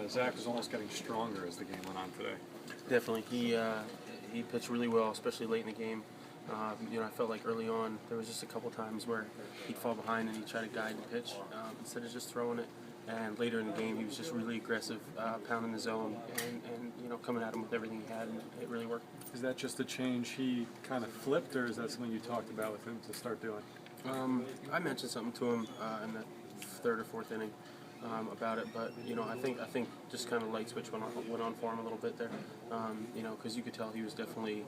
Zach was almost getting stronger as the game went on today. Definitely. He pitched really well, especially late in the game. I felt like early on there was just a couple times where he'd fall behind and he'd try to guide and pitch instead of just throwing it. And later in the game, he was just really aggressive, pounding the zone and coming at him with everything he had, and it really worked. Is that just a change he kind of flipped, or is that something you talked about with him to start doing? I mentioned something to him in the third or fourth inning about it, but I think just kind of light switch went on for him a little bit there, because you could tell he was definitely,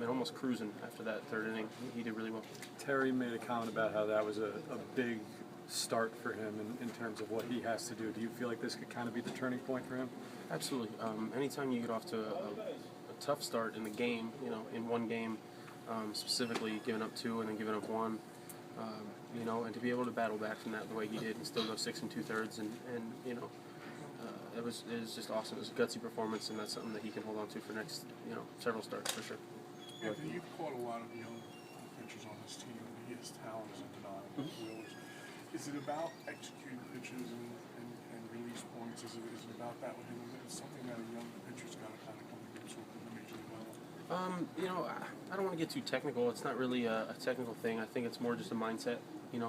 almost cruising after that third inning. He did really well. Terry made a comment about how that was a big start for him in terms of what he has to do. Do you feel like this could kind of be the turning point for him? Absolutely. Anytime you get off to a tough start in the game, in one game, specifically giving up 2 and then giving up 1, and to be able to battle back from that the way he did and still go 6 2/3 and it was just awesome. It was a gutsy performance, and that's something that he can hold on to for next several starts for sure. Anthony, you've caught a lot of young pitchers on this team, and he has talent as undeniable. Is it about executing pitches and release points? Is it about that with him? Is it something that a young pitcher's got to kind of come to grips with at the major league level? I don't want to get too technical. It's not really a technical thing. I think it's more just a mindset.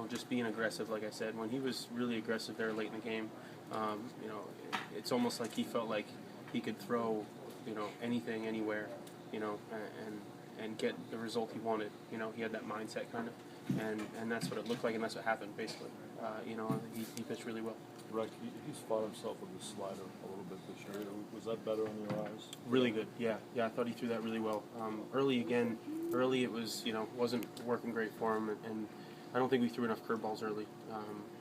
Just being aggressive, like I said. When he was really aggressive there late in the game, it's almost like he felt like he could throw, anything, anywhere, and get the result he wanted. He had that mindset kind of. And that's what it looked like, and that's what happened, basically. He pitched really well. Reck, he's fought himself with the slider a little bit this year. Was that better in your eyes? Really good, yeah. I thought he threw that really well. Early it was, wasn't working great for him, and I don't think we threw enough curveballs early,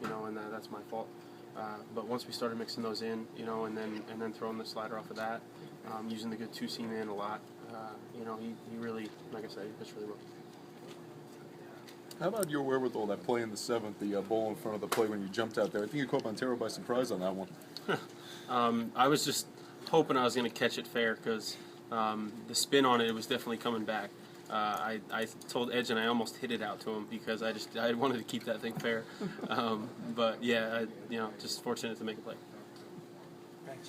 and that's my fault. But once we started mixing those in, and then throwing the slider off of that, using the good two-seam in a lot, he really, like I said, he pitched really well. How about your wherewithal, that play in the 7th, the ball in front of the plate when you jumped out there? I think you caught Montero by surprise on that one. I was just hoping I was going to catch it fair because the spin on it was definitely coming back. I told Edge and I almost hit it out to him because I wanted to keep that thing fair. But yeah, just fortunate to make a play. Thanks.